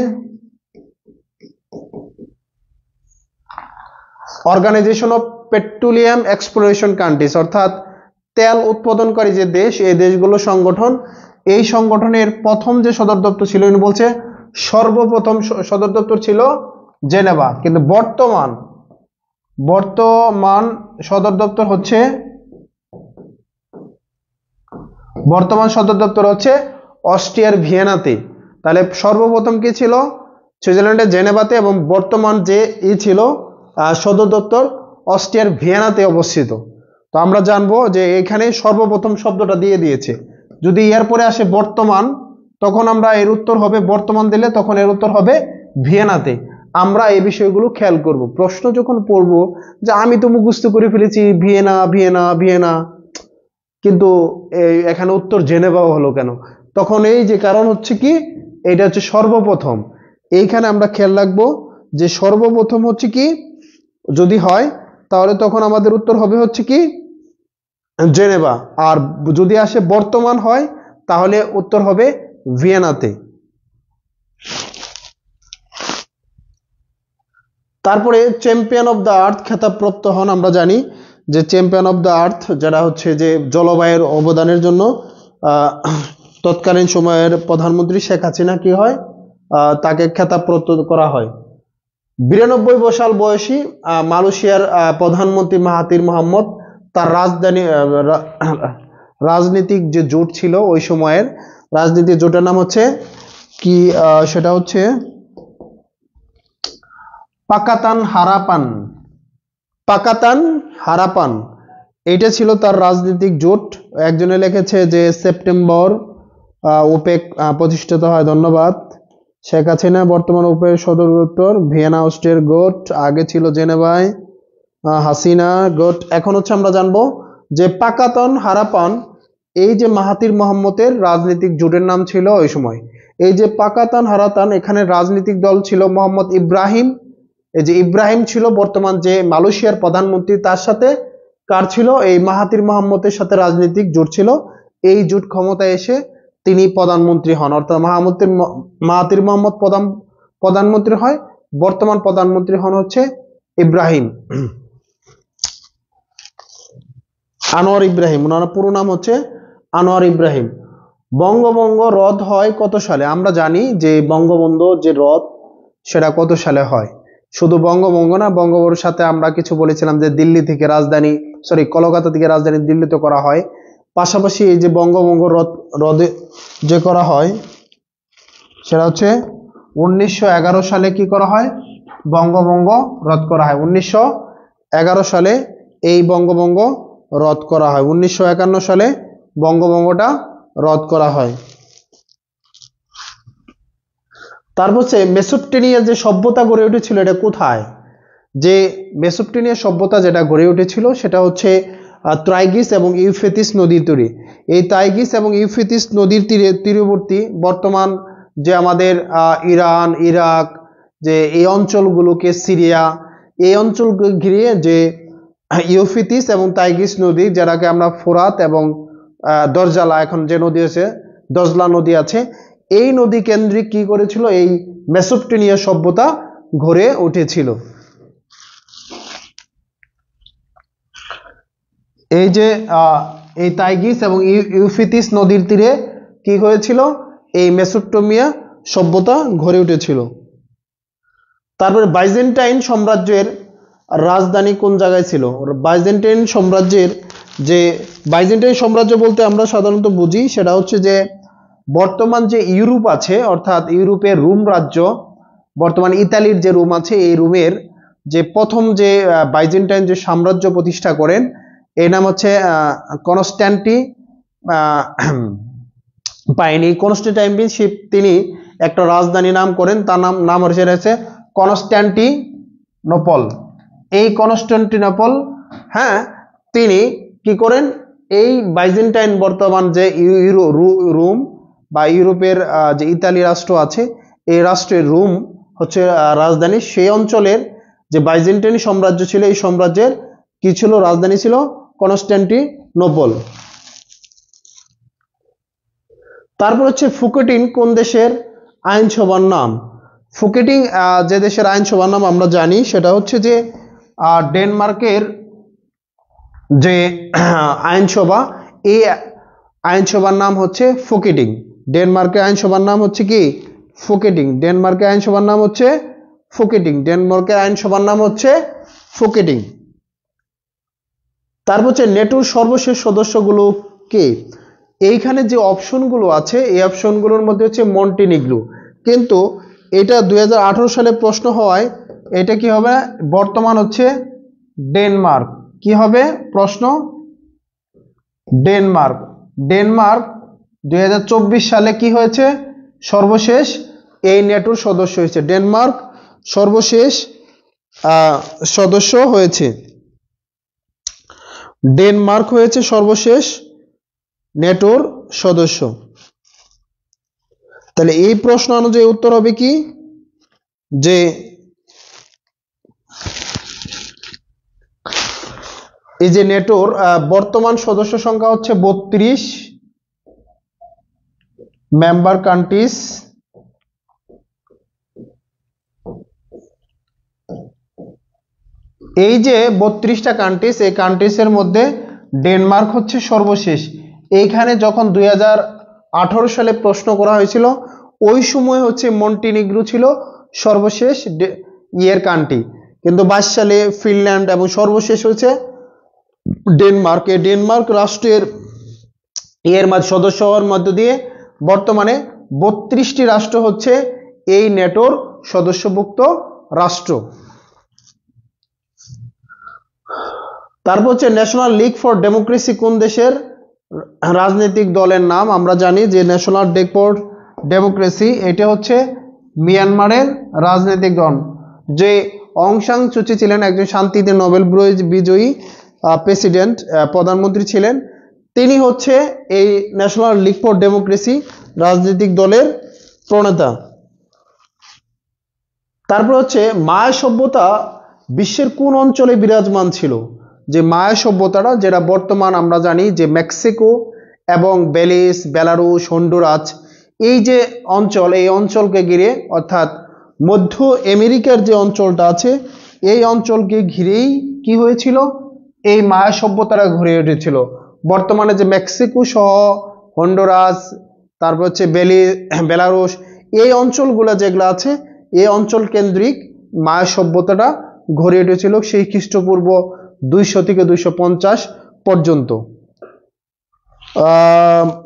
organisation of petroleum exploration countries, অর্থাৎ তেল উৎপাদনকারী যে দেশ, এই দেশগুলো সংগঠন। এই সংগঠনের প্রথম যে সদর দপ্তর ছিল, বলছে সর্বপ্রথম সদর দপ্তর ছিল জেনেভা, কিন্তু বর্তমান সদর দপ্তর হচ্ছে অস্ট্রিয়ার ভিয়েনাতে। তাহলে সর্বপ্রথম কি ছিল, সুইজারল্যান্ডের জেনেভাতে, এবং বর্তমান যে ছিল সদর দপ্তর অস্ট্রিয়ার ভিয়েনাতে অবস্থিত। তো আমরা জানবো যে এখানে সর্বপ্রথম শব্দটা দিয়ে দিয়েছে। যদি এর পরে আসে বর্তমান, তখন আমরা এর উত্তর হবে বর্তমান দিলে তখন এর উত্তর হবে ভিয়েনাতে। আমরা এই বিষয়গুলো খেয়াল করব। প্রশ্ন যখন পড়বো যে আমি তো মুখস্থ করে ফেলেছি ভিয়েনা ভিয়েনা ভিয়েনা, কিন্তু এখানে উত্তর জেনেভাও হলো কেন? তখন এই যে কারণ হচ্ছে কি, এটা হচ্ছে সর্বপ্রথম। এইখানে আমরা খেয়াল রাখবো যে সর্বপ্রথম হচ্ছে কি যদি হয়, তাহলে তখন আমাদের উত্তর হবে হচ্ছে কি জেনেভা। আর যদি আসে বর্তমান হয়, তাহলে উত্তর হবে ভিয়েনাতে। তারপরে চ্যাম্পিয়ন অফ দ্য আর্থ খেতাবপ্রাপ্ত হন। আমরা জানি যে চ্যাম্পিয়ন অফ দ্য আর্থ যারা হচ্ছে যে জলবায়ুর অবদানের জন্য তৎকালীন সময়ের প্রধানমন্ত্রী শেখ হাসিনা কি হয়, তাকে খেতাবপ্রাপ্ত করা হয়। 92 বছর বয়সী মালয়েশিয়ার প্রধানমন্ত্রী মাহাথির মোহাম্মদ তার রাজনীতিক যে জোট ছিল ওই সময়ের রাজনীতিক জোটের নাম হচ্ছে কি, সেটা হচ্ছে পাকাতান হারাপান। পাকাতান হারাপান, এইটা ছিল তার রাজনৈতিক জোট। একজনে লিখেছে যে সেপ্টেম্বর ওপেক প্রতিষ্ঠিত হয়। ধন্যবাদ। শেখ হাসিনা বর্তমান ওপেক সদর দপ্তর ভিয়েনা, অস্ট্রিয়ার গোট, আগে ছিল জেনেভায় হাসিনা গোট। এখন হচ্ছে আমরা জানবো যে পাকাতন হারাপান, এই যে মাহাথির মোহাম্মদের রাজনৈতিক জোটের নাম ছিল ওই সময়। এই যে পাকাতান হারাতান, এখানে রাজনৈতিক দল ছিল মোহাম্মদ ইব্রাহিম। এই যে ইব্রাহিম ছিল বর্তমান যে মালয়েশিয়ার প্রধানমন্ত্রী, তার সাথে কার ছিল, এই মাহাথির মোহাম্মদের সাথে রাজনৈতিক জোট ছিল। এই জোট ক্ষমতায় এসে তিনি প্রধানমন্ত্রী হন, অর্থাৎ মাহাথির মোহাম্মদ প্রধানমন্ত্রী হয়। বর্তমান প্রধানমন্ত্রী হন হচ্ছে ইব্রাহিম, আনোয়ার ইব্রাহিম। ওনার পুরো নাম হচ্ছে আনোয়ার ইব্রাহিম। বঙ্গবঙ্গ রদ হয় কত সালে? আমরা জানি যে বঙ্গবন্ধু যে রদ সেটা কত সালে হয়। শুধু বঙ্গবঙ্গ না, বঙ্গবন্ধুর সাথে আমরা কিছু বলেছিলাম যে দিল্লি থেকে রাজধানী, কলকাতা থেকে রাজধানী দিল্লিতে করা হয়। পাশাপাশি এই যে বঙ্গবঙ্গ রদে যে করা হয় সেটা হচ্ছে 1911 সালে কি করা হয়, বঙ্গবঙ্গ রদ করা হয়। 1911 সালে এই বঙ্গবঙ্গ রদ করা হয়। 1951 সালে বঙ্গবঙ্গটা রদ করা হয়। তারপর হচ্ছে মেসোপটেমিয়া যে সভ্যতা গড়ে উঠেছিল, এটা কোথায়? যে মেসোপটেমিয়া সভ্যতা যেটা গড়ে উঠেছিল সেটা হচ্ছে ত্রাইগ্রিস এবং ইউফ্রেটিস নদীর তীরে। এই ত্রাইগ্রিস এবং ইউফ্রেটিস নদীর তীরবর্তী বর্তমান যে আমাদের ইরান, ইরাক, যে এই অঞ্চলগুলোকে, সিরিয়া, এই অঞ্চলকে ঘিরে যে ইউফ্রেটিস এবং ত্রাইগ্রিস নদী, যেটাকে আমরা ফোরাত এবং দরজালা, এখন যে নদী আছে দজলা নদী আছে, এই নদী কেন্দ্রিক কি করেছিল, এই মেসোপটেমিয়া সভ্যতা গড়ে উঠেছিল। এই যে এই ত্রাইগ্রিস এবং ইউফ্রেটিস নদীর তীরে কি হয়েছিল, এই মেসোপটেমিয়া সভ্যতা গড়ে উঠেছিল। তারপরে বাইজেন্টাইন সাম্রাজ্যের রাজধানী কোন জায়গায় ছিল? বাইজেন্টাইন সাম্রাজ্য বলতে আমরা সাধারণত বুঝি সেটা হচ্ছে যে বর্তমান যে ইউরোপ আছে, অর্থাৎ ইউরোপের রোম রাজ্য, বর্তমান ইতালির যে রোম আছে, এই রোমের যে প্রথম যে বাইজেন্টাইন যে সাম্রাজ্য প্রতিষ্ঠা করেন, এর নাম হচ্ছে কনস্ট্যান্টিনোপল। তিনি একটা রাজধানী নাম করেন, তার নাম হচ্ছে কনস্ট্যান্টিনোপল। এই কনস্ট্যান্টিনোপল, হ্যাঁ, তিনি কি করেন, এই বাইজেন্টাইন বর্তমান যে রোম বা ইউরোপের যে ইতালি রাষ্ট্র আছে, এই রাষ্ট্রের রোম হচ্ছে রাজধানী। সেই অঞ্চলের যে বাইজেন্টাইন সাম্রাজ্য ছিল, এই সাম্রাজ্যের কি ছিল, রাজধানী ছিল কনস্ট্যান্টিনোপল। তারপর হচ্ছে ফুকেটিং কোন দেশের আইনসভার নাম? ফুকেটিং যে দেশের আইনসভার নাম আমরা জানি সেটা হচ্ছে যে ডেনমার্কের যে আইনসভা, এই আইনসভার নাম হচ্ছে ফুকেটিং। ডেনমার্কের আইনসভার নাম হচ্ছে কি, ফুকেটিং। ডেনমার্কের আইনসভার নাম হচ্ছে ফুকেটিং। ডেনমার্কের আইনসভার নাম হচ্ছে ফুকেটিং। তারপর হচ্ছে নেটোর সর্বশেষ সদস্যগুলো কে? এইখানে যে অপশনগুলো আছে, এই অপশনগুলোর মধ্যে হচ্ছে মন্টিনিগ্রো, কিন্তু এটা 2018 সালে প্রশ্ন হওয়ায় এটা কি হবে, বর্তমান হচ্ছে ডেনমার্ক। কি হবে প্রশ্ন? ডেনমার্ক। ডেনমার্ক 2024 সালে কি হয়েছে? সর্বশেষ এই নেটোর সদস্য হয়েছে। ডেনমার্ক সর্বশেষ সদস্য হয়েছে। ডেনমার্ক হয়েছে সর্বশেষ নেটোর সদস্য। তাহলে এই প্রশ্ন অনুযায়ী উত্তর হবে কি, যে এই যে নেটোর বর্তমান সদস্য সংখ্যা হচ্ছে 32 মেম্বার কান্ট্রিজ। এই যে 32টা কান্ট্রিজ, এই কান্ট্রিজের মধ্যে ডেনমার্ক হচ্ছে সর্বশেষ। এইখানে যখন 2018 সালে প্রশ্ন করা হয়েছিল, ওই সময় হচ্ছে মন্টিনিগ্রো ছিল সর্বশেষ ইয়ের কান্ট্রি, কিন্তু 22 সালে ফিনল্যান্ড এবং সর্বশেষ হচ্ছে ডেনমার্ক। এই ডেনমার্ক রাষ্ট্রের সদস্য হওয়ার মধ্য দিয়ে বর্তমানে 32টি রাষ্ট্র হচ্ছে এই নেটোর সদস্যভুক্ত রাষ্ট্র। তারপর হচ্ছে ন্যাশনাল লীগ ফর ডেমোক্রেসি কোন দেশের রাজনৈতিক দলের নাম? আমরা জানি যে ন্যাশনাল লীগ ফর ডেমোক্রেসি এটা হচ্ছে মিয়ানমারের রাজনৈতিক দল। যে অং সান সুচি ছিলেন একজন শান্তিতে নোবেল বিজয়ী প্রেসিডেন্ট, প্রধানমন্ত্রী ছিলেন, তিনি হচ্ছে এই ন্যাশনাল লীগ ফর ডেমোক্রেসি রাজনৈতিক দলের প্রণেতা। তারপর হচ্ছে মায়া সভ্যতা বিশ্বের কোন অঞ্চলে বিরাজমান ছিল? যে মায়া সভ্যতাটা, যেটা বর্তমান আমরা জানি যে মেক্সিকো এবং বেলিজ, বেলারুশ, হন্ডুরাস, এই যে অঞ্চল, এই অঞ্চলকে ঘিরে, অর্থাৎ মধ্য আমেরিকার যে অঞ্চলটা আছে, এই অঞ্চলকে ঘিরেই কি হয়েছিল? এই মায়া সভ্যতাটা ঘুরে উঠেছিল। বর্তমানে যে মেক্সিকো সহ হন্ডুরাস, তারপর হচ্ছে বেলারুশ, এই অঞ্চলগুলো যেগুলো আছে, এই অঞ্চল কেন্দ্রিক মায়া সভ্যতাটা গড়ে উঠেছিল সেই খ্রিস্টপূর্ব 200 থেকে 250 পর্যন্ত।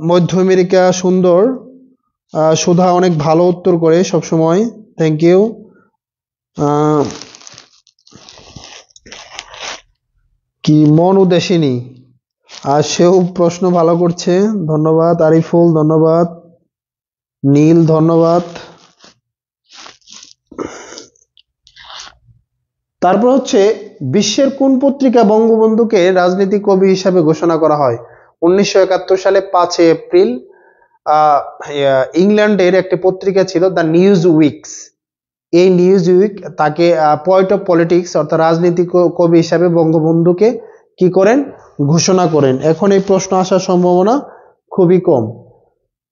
মধ্য আমেরিকা সুন্দর। সুধা অনেক ভালো উত্তর করে সবসময়, থ্যাংক ইউ। কি মন উদাসিনী, আর সেও প্রশ্ন ভালো করছে, ধন্যবাদ। আরিফুল ধন্যবাদ, নীল ধন্যবাদ। তারপর হচ্ছে বিশ্বের কোন পত্রিকা বঙ্গবন্ধুকে রাজনীতি কবি হিসাবে ঘোষণা করা হয়? 1971 সালে 5 এপ্রিল ইংল্যান্ডের একটি পত্রিকা ছিল দ্য নিউজ উইকস। এই নিউজ উইক তাকে পয়েন্ট অফ পলিটিক্স অর্থাৎ রাজনীতি কবি হিসাবে বঙ্গবন্ধুকে কি করেন? ঘোষণা করেন। এখন এই প্রশ্ন আসার সম্ভাবনা খুবই কম।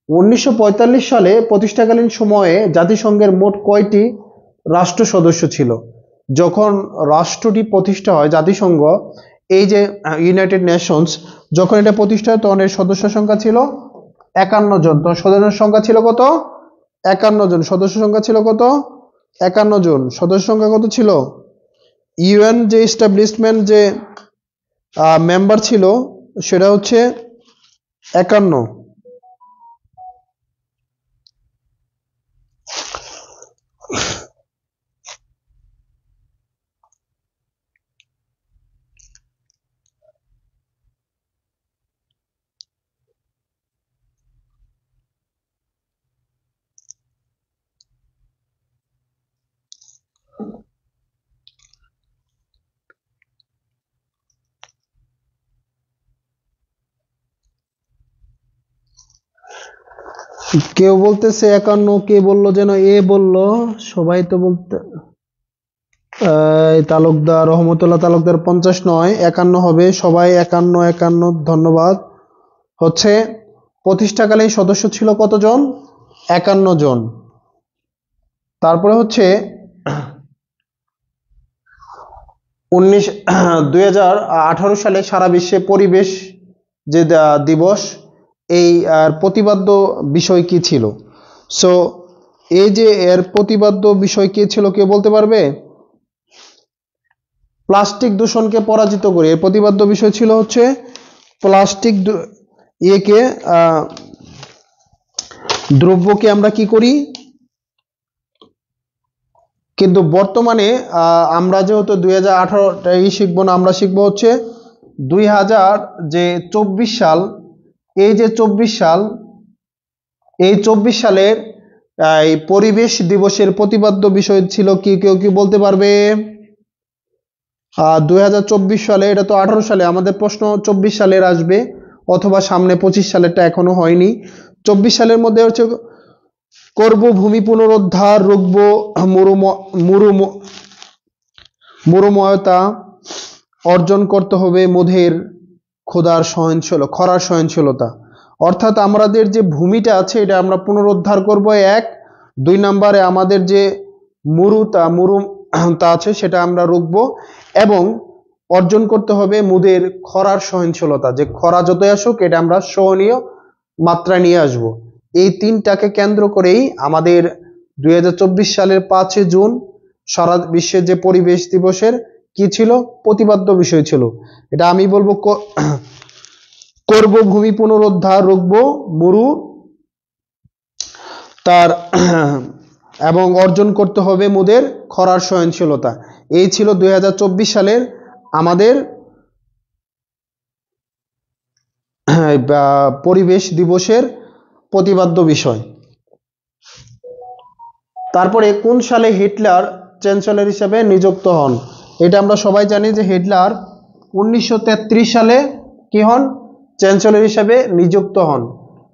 1945 সালে প্রতিষ্ঠাকালীন সময়ে জাতিসংঘের মোট কয়টি রাষ্ট্র সদস্য ছিল? যখন রাষ্ট্রটি প্রতিষ্ঠা হয়, জাতিসংঘ, এই যে ইউনাইটেড নেশনস, যখন এটা প্রতিষ্ঠা হয় তখন এর সদস্য সংখ্যা ছিল 51 জন। তো সদস্য সংখ্যা ছিল কত? 51 জন। সদস্য সংখ্যা ছিল কত? 51 জন। সদস্য সংখ্যা কত ছিল? ইউএন যে এস্টাবলিশমেন্ট যে মেম্বার ছিল সেটা হচ্ছে 51। কেউ বলতেছে 51, কে বললো যেন? এ বললো, সবাই তো বলতে তালুকদার, রহমতুল্লাহ তালুকদার 50 নয় 51 হবে। সবাই 51 51 ধন্যবাদ। হচ্ছে প্রতিষ্ঠাকালীন সদস্য ছিল কতজন? 51 জন। তারপরে হচ্ছে 2018 সালে সারা বিশ্বে পরিবেশ যে দিবস, এই প্রতিপাদ্য বিষয় কি ছিল? সো এই যে এর প্রতিপাদ্য বিষয় কি ছিল, কে বলতে পারবে? প্লাস্টিক দূষণকে পরাজিত করে। এর প্রতিপাদ্য বিষয় ছিল হচ্ছে প্লাস্টিক দ্রব্যকে আমরা কি করি? কিন্তু বর্তমানে আমরা যেহেতু 2018 শিখবো না, আমরা শিখবো হচ্ছে 2024 সাল, এই যে 24 সাল, এই 24 সালের এই পরিবেশ দিবসের প্রতিপাদ্য বিষয় ছিল কি? কেউ কি বলতে পারবে? 2024 সালে, এটা তো 18 সালে, আমাদের প্রশ্ন 24 সালের আসবে, অথবা সামনে 25 সালেরটা এখনো হয়নি। 24 সালের মধ্যে হচ্ছে করব ভূমি পুনরুদ্ধার, রুখব মরুময়তা, অর্জন করতে হবে মোদের খরার সহনশীলতা। অর্থাৎ আমাদের যে ভূমিটা আছে এটা আমরা পুনরুদ্ধার করব, 1। 2 নম্বরে আমাদের যে মরুতা আছে সেটা আমরা রুখবো, এবং অর্জন করতে হবে মোদের খরার সহনশীলতা, যে খরা যতই আসুক এটা আমরা সহনীয় মাত্রা নিয়ে আসব। এই 3টাকে কেন্দ্র করেই আমাদের 2024 সালের 5 জুন সারা বিশ্বে যে পরিবেশ দিবসের কি ছিল? প্রতিপাদ্য বিষয় ছিল। এটা আমি বলবো, করব ভূমি পুনরুদ্ধার, রুখব মরু তার এবং অর্জন করতে হবে মোদের খরার সহনশীলতা। এই ছিল 2024 সালের আমাদের পরিবেশ দিবসের প্রতিপাদ্য বিষয়। তারপরে কোন সালে হিটলার চ্যান্সেলর হিসেবে নিযুক্ত হন? এটা আমরা সবাই জানি যে হিটলার 1933 সালে কি হন? চ্যান্সেলর হিসেবে নিযুক্ত হন।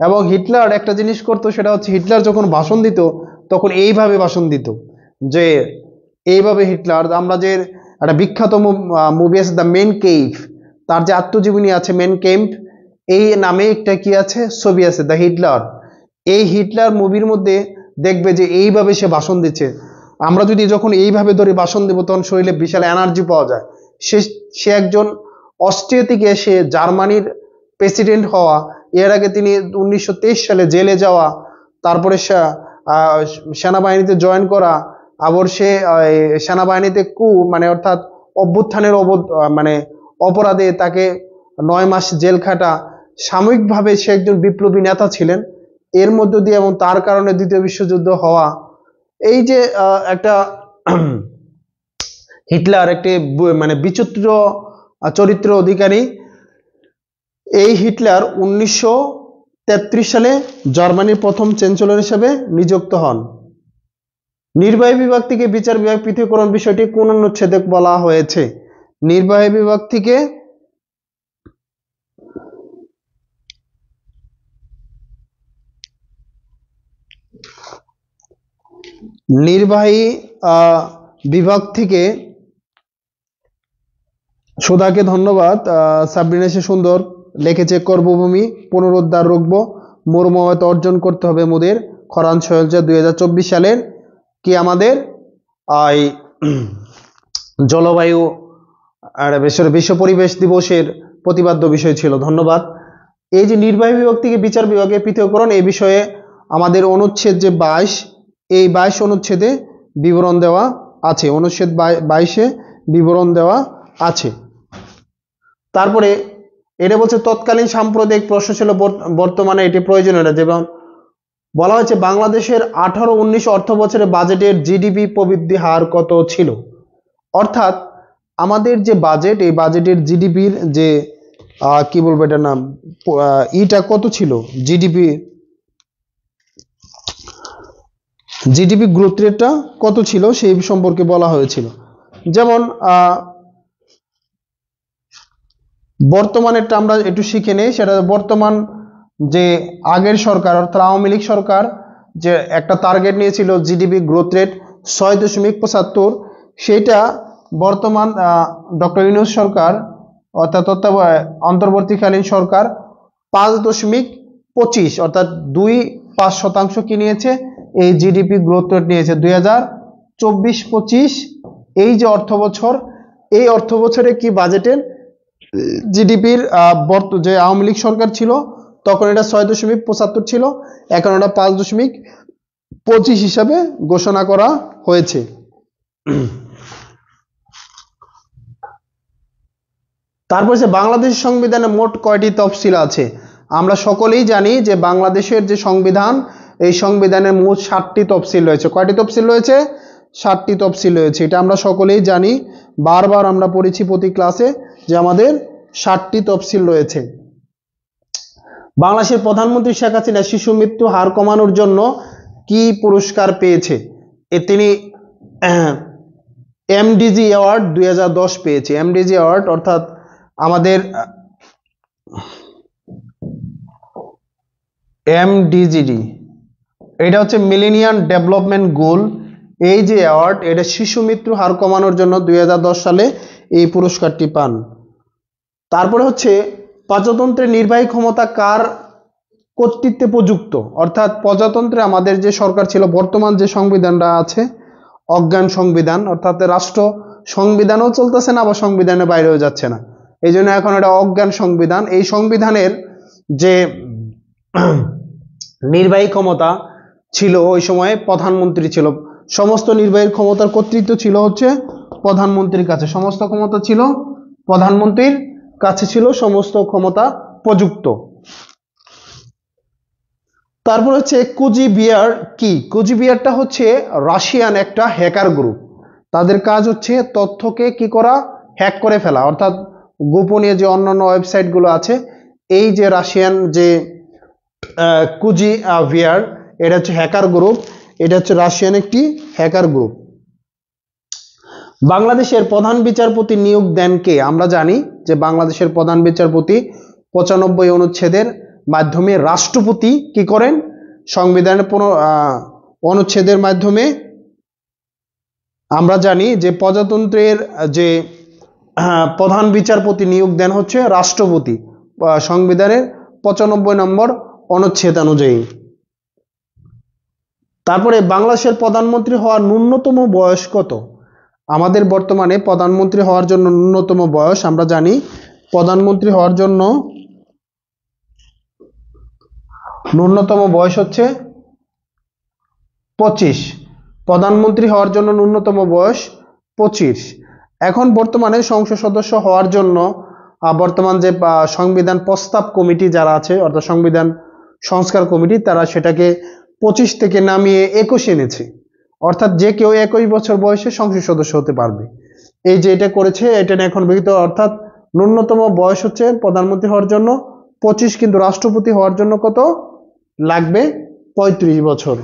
এবং হিটলার একটা জিনিস করতো, সেটা হচ্ছে হিটলার যখন ভাষণ দিত তখন এইভাবে ভাষণ দিত, যে এইভাবে হিটলার, আমরা যে একটা বিখ্যাত মুভি আছে দ্য মেন কেভ, তার যে আত্মজীবনী আছে মেন কেভ, এই নামে একটা কি আছে? ছবি আছে দ্য হিটলার। এই হিটলার মুভির মধ্যে দেখবে যে এইভাবে সে ভাষণ দিচ্ছে। আমরা যদি যখন এইভাবে ধরে ভাষণ দেব তখন শরীরে বিশাল এনার্জি পাওয়া যায়। সে একজন অস্ট্রিয়া থেকে এসে জার্মানির প্রেসিডেন্ট হওয়া, এর আগে তিনি 1923 সালে জেলে যাওয়া, তারপরে সেনাবাহিনীতে জয়েন করা, আবার সে সেনাবাহিনীতে অর্থাৎ অভ্যুত্থানের অপরাধে তাকে 9 মাস জেল খাটা, সাময়িকভাবে সে একজন বিপ্লবী নেতা ছিলেন এর মধ্য দিয়ে, এবং তার কারণে দ্বিতীয় বিশ্বযুদ্ধ হওয়া। এই যে একটা হিটলার একটি বিচিত্র চরিত্র অধিকারী। এই হিটলার 1933 সালে জার্মানির প্রথম চ্যান্সেলর হিসেবে নিযুক্ত হন। নির্বাহী বিভাগ থেকে বিচার বিভাগ পৃথকীকরণ বিষয়টি কোন অনুচ্ছেদে বলা হয়েছে? নির্বাহী বিভাগ থেকে সুধাকে ধন্যবাদ। সাবরিনা সে সুন্দর লিখেছে, কর্মভূমি পুনরুদ্ধার, রুখব মরুময়তা, অর্জন করতে হবে মোদের খরান সহনশীলতা। 2024 সালের কি আমাদের জলবায়ু আর বিশ্ব পরিবেশ দিবসের প্রতিপাদ্য বিষয় ছিল। ধন্যবাদ। এই যে নির্বাহী বিভাগ থেকে বিচার বিভাগে পৃথকীকরণ, এই বিষয়ে আমাদের অনুচ্ছেদ যে 22, এই 22 অনুচ্ছেদে বিবরণ দেওয়া আছে, অনুচ্ছেদ 22-এ বিবরণ দেওয়া আছে। তারপরে এটা বলছে তৎকালীন সাম্প্রদায়িক প্রশ্ন ছিল বর্তমানে এটি প্রয়োজনীয়, যেমন বলা হয়েছে বাংলাদেশের 18-19 অর্থ বছরে বাজেটের জিডিপি প্রবৃদ্ধি হার কত ছিল? অর্থাৎ আমাদের যে বাজেট, এই বাজেটের জিডিপির যে কি বলবো এটার নাম, ইটা কত ছিল? জিডিপি গ্রোথ রেটটা কত ছিল সেই সম্পর্কে বলা হয়েছিল। যেমন বর্তমানেরটা আমরা একটু শিখে নেই। সেটা বর্তমান যে আগের সরকার অর্থাৎ আওয়ামী লীগ সরকার যে একটা টার্গেট নিয়েছিল জিডিপি গ্রোথ রেট 6.75, সেইটা বর্তমান ডক্টর ইউনূস সরকার অর্থাৎ অন্তর্বর্তীকালীন সরকার 5.25 অর্থাৎ 2.5% কি নিয়েছে? এই জিডিপি গ্রোথ রেট নিয়েছে 2024-25 এই যে অর্থ বছর, এই অর্থ বছরে কি বাজেটের জিডিপির যে আওয়ামী লীগ সরকার ছিল তখন এটা 6.75 ছিল, এখন এটা 5.25 হিসাবে ঘোষণা করা হয়েছে। তারপর যে বাংলাদেশের সংবিধানে মোট কয়টি তফসিল আছে? আমরা সকলেই জানি যে বাংলাদেশের যে সংবিধান, এই সংবিধানের মোট 7টি তফসিল রয়েছে। কয়টি তফসিল রয়েছে? 7টি তফসিল রয়েছে। এটা আমরা সকলেই জানি, বারবার আমরা পড়েছি প্রতি ক্লাসে যে আমাদের 7টি তফসিল রয়েছে। বাংলাদেশের প্রধানমন্ত্রী শেখ হাসিনা শিশু মৃত্যু হার কমানোর জন্য কি পুরস্কার পেয়েছে? তিনি এমডিজি অ্যাওয়ার্ড 2010 পেয়েছে। এমডিজি অ্যাওয়ার্ড অর্থাৎ আমাদের এমডিজিডি, এটা হচ্ছে মিলেনিয়াম ডেভেলপমেন্ট গোল। এই যে অ্যাওয়ার্ড, এটা শিশু মৃত্যু হার কমানোর জন্য 2010 সালে এই পুরস্কারটি পান। তারপরে হচ্ছে প্রজাতন্ত্রের নির্বাহী ক্ষমতা কার কর্তৃত্বে প্রযুক্ত? অর্থাৎ প্রজাতন্ত্রে আমাদের যে সরকার ছিল, বর্তমান যে সংবিধানটা আছে অজ্ঞান সংবিধান, অর্থাৎ রাষ্ট্র সংবিধানও চলতেছে না, আবার সংবিধানের বাইরেও যাচ্ছে না, এই জন্য এখন এটা অজ্ঞান সংবিধান। এই সংবিধানের যে নির্বাহী ক্ষমতা ছিল ওই সময়ে প্রধানমন্ত্রী ছিল, সমস্ত নির্বাহী ক্ষমতার কর্তৃত্ব ছিল হচ্ছে প্রধানমন্ত্রীর কাছে, সমস্ত ক্ষমতা ছিল প্রধানমন্ত্রীর কাছে, ছিল সমস্ত ক্ষমতা প্রযুক্ত। তারপর হচ্ছে কুচবিহার কি? কুচবিহারটা হচ্ছে রাশিয়ান একটা হ্যাকার গ্রুপ। তাদের কাজ হচ্ছে তথ্যকে কি করা, হ্যাক করে ফেলা, অর্থাৎ গোপনীয় যে অন্যান্য ওয়েবসাইটগুলো আছে, এই যে রাশিয়ান যে কুচবিহার, এটা হচ্ছে হ্যাকার গ্রুপ, এটা হচ্ছে রাশিয়ান একটি হ্যাকার গ্রুপ। বাংলাদেশের প্রধান বিচারপতি নিয়োগ দেন কে? আমরা জানি যে বাংলাদেশের প্রধান বিচারপতি 95 অনুচ্ছেদের মাধ্যমে রাষ্ট্রপতি কি করেন, সংবিধানের অনুচ্ছেদের মাধ্যমে আমরা জানি যে প্রজাতন্ত্রের যে প্রধান বিচারপতি নিয়োগ দেন হচ্ছে রাষ্ট্রপতি, সংবিধানের 95 নম্বর অনুচ্ছেদ অনুযায়ী। তারপরে বাংলাদেশের প্রধানমন্ত্রী হওয়ার ন্যূনতম বয়স কত? আমাদের বর্তমানে প্রধানমন্ত্রী হওয়ার জন্য ন্যূনতম বয়স আমরা জানি, প্রধানমন্ত্রী হওয়ার জন্য ন্যূনতম বয়স হচ্ছে 25। প্রধানমন্ত্রী হওয়ার জন্য ন্যূনতম বয়স 25। এখন বর্তমানে সংসদ সদস্য হওয়ার জন্য বর্তমান যে সংবিধান প্রস্তাব কমিটি যারা আছে, অর্থাৎ সংবিধান সংস্কার কমিটি, তারা সেটাকে 25 থেকে নামিয়ে 21 এনেছে, অর্থাৎ যে কেউ 21 বছর বয়সে সংসদ সদস্য হতে পারবে। এই যে এটা করেছে, এটা এখন বিহিত, অর্থাৎ ন্যূনতম বয়স হচ্ছে প্রধানমন্ত্রী হওয়ার জন্য 25, কিন্তু রাষ্ট্রপতি হওয়ার জন্য কত লাগবে? 35 বছর।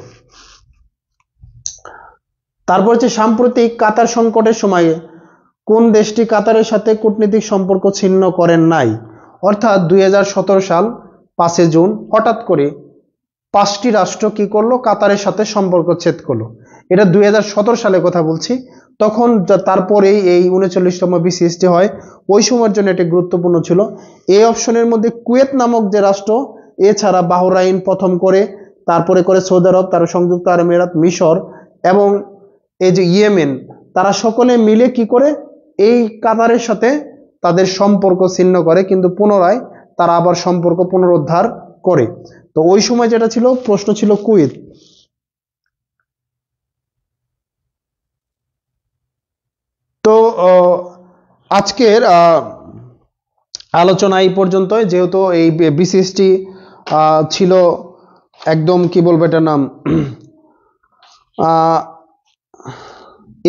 তারপর হচ্ছে সাম্প্রতিক কাতার সংকটের সময়ে কোন দেশটি কাতারের সাথে কূটনৈতিক সম্পর্ক ছিন্ন করেন নাই? অর্থাৎ 2017 সাল 5 জুন হঠাৎ করে 5টি রাষ্ট্র কি করলো, কাতারের সাথে সম্পর্ক ছেদ করলো। এটা 2017 সালে কথা বলছি। তখন তারপরেই এই 39তম বিসিএসটি হয়, ওই সময়ের জন্য এটি গুরুত্বপূর্ণ ছিল। এই অপশনের মধ্যে কুয়েত নামক যে রাষ্ট্র, এছাড়া বাহরাইন প্রথম করে, তারপরে করে সৌদি আরব, তার সংযুক্ত আরব আমিরাত, মিশর এবং এই যে ইয়েমেন, তারা সকলে মিলে কি করে এই কাতারের সাথে তাদের সম্পর্ক ছিন্ন করে, কিন্তু পুনরায় তারা আবার সম্পর্ক পুনরুদ্ধার করে। তো ওই সময় যেটা ছিল, প্রশ্ন ছিল কুয়েত। তো আজকের আলোচনা এই পর্যন্তই। যেহেতু এই বিসিএসটি ছিল একদম কি বলবো এটার নাম,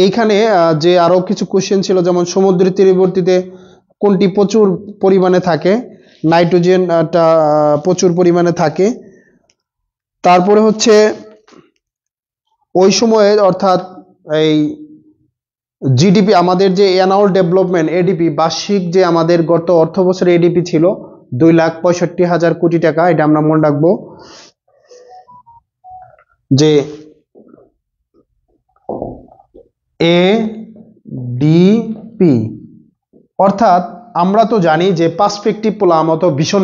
এইখানে যে আরো কিছু কোশ্চেন ছিল, যেমন সমুদ্রের তীরবর্তীতে কোনটি প্রচুর পরিমাণে থাকে? নাইট্রোজেনটা প্রচুর পরিমাণে থাকে। তারপরে হচ্ছে ওই সময়ে, অর্থাৎ এই জিডিপি, আমাদের যে অ্যানুয়াল ডেভেলপমেন্ট এডিপি, বার্ষিক যে আমাদের গত অর্থ বছরে এডিপি ছিল 2,65,000 কোটি টাকা। এটা আমরা মনে রাখবো যে এডিপি, অর্থাৎ আমরা তো জানি যে পার্সপেক্টিভ প্ল্যান অথবা ভিশন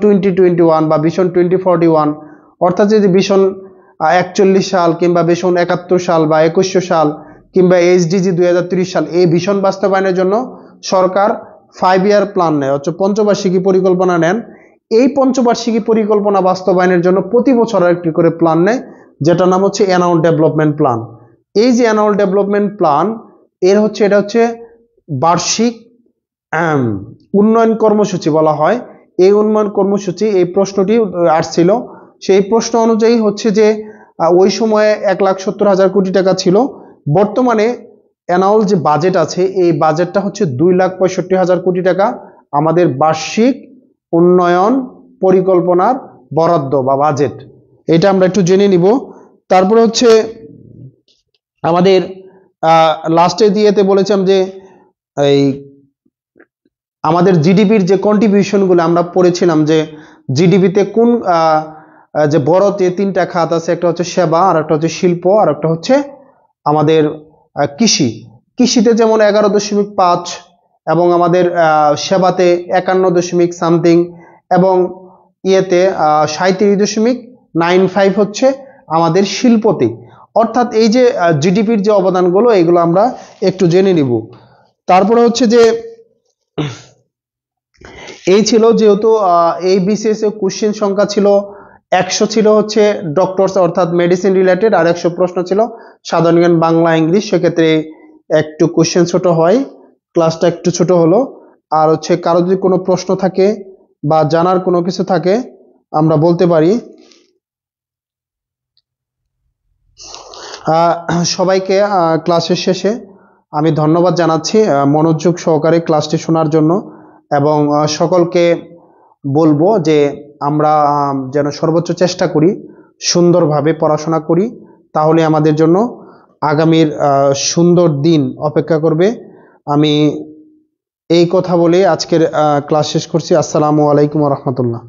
2021 বা ভিশন 2041, অর্থাৎ যদি ভিশন 41 সাল কিংবা ভিশন 71 সাল বা 2100 সাল কিংবা এইচডিজি 2030 সাল, এই ভিশন বাস্তবায়নের জন্য সরকার 5 ইয়ার প্ল্যান নেয়, হচ্ছে পঞ্চবার্ষিকী পরিকল্পনা নেন। এই পঞ্চবার্ষিকী পরিকল্পনা বাস্তবায়নের জন্য প্রতি বছর একটি করে প্ল্যান নেয়, যেটার নাম হচ্ছে অ্যানুয়াল ডেভেলপমেন্ট প্ল্যান। এই যে অ্যানুয়াল ডেভেলপমেন্ট প্ল্যান, এটা হচ্ছে বার্ষিক উন্নয়ন কর্মসূচি বলা হয়। এই উন্নয়ন কর্মসূচি, এই প্রশ্নটি আসছিল, সেই প্রশ্ন অনুযায়ী হচ্ছে যে ওই সময়ে 1,70,000 কোটি টাকা ছিল। বর্তমানে অ্যানুয়াল যে বাজেট আছে, এই বাজেটটা হচ্ছে 2,65,000 কোটি টাকা। আমাদের বার্ষিক উন্নয়ন পরিকল্পনার বরাদ্দ বা বাজেট, এটা আমরা একটু জেনে নিব। তারপরে হচ্ছে আমাদের লাস্টে দিয়েতে বলেছিলাম যে এই আমাদের জিডিপির যে কন্ট্রিবিউশনগুলো আমরা পড়েছিলাম যে জিডিপিতে কোন যে বড় যে তিনটা খাত আছে, একটা হচ্ছে সেবা, আর একটা হচ্ছে শিল্প, আর একটা হচ্ছে আমাদের কৃষি। কৃষিতে যেমন 11.5 এবং আমাদের সেবাতে 51 সামথিং এবং ইয়েতে 37.95 হচ্ছে আমাদের শিল্পতে। অর্থাৎ এই যে জিডিপির যে অবদানগুলো এগুলো আমরা একটু জেনে নিব। তারপরে হচ্ছে যে এই ছিল যেহেতু এই বিসিএস এ কোশ্চেন সংখ্যা ছিল 100 ছিল হচ্ছে ডক্টরস অর্থাৎ মেডিসিন রিলেটেড, আর 100 প্রশ্ন ছিল সাধারণ জ্ঞান বাংলা ইংলিশ। সেক্ষেত্রে একটু কোশ্চেন ছোট হয়, ক্লাসটা একটু ছোট হলো। আর হচ্ছে কারো যদি কোনো প্রশ্ন থাকে বা জানার কোনো কিছু থাকে আমরা বলতে পারি। সবাইকে ক্লাসের শেষে আমি ধন্যবাদ জানাচ্ছি মনোযোগ সহকারে ক্লাসটি শোনার জন্য, এবং সকলকে বলবো যে আমরা যেন সর্বোচ্চ চেষ্টা করি সুন্দরভাবে পড়াশোনা করি, তাহলে আমাদের জন্য আগামীর সুন্দর দিন অপেক্ষা করবে। আমি এই কথা বলে আজকের ক্লাস শেষ করছি। আসসালামু আলাইকুম ওয়া রাহমাতুল্লাহ।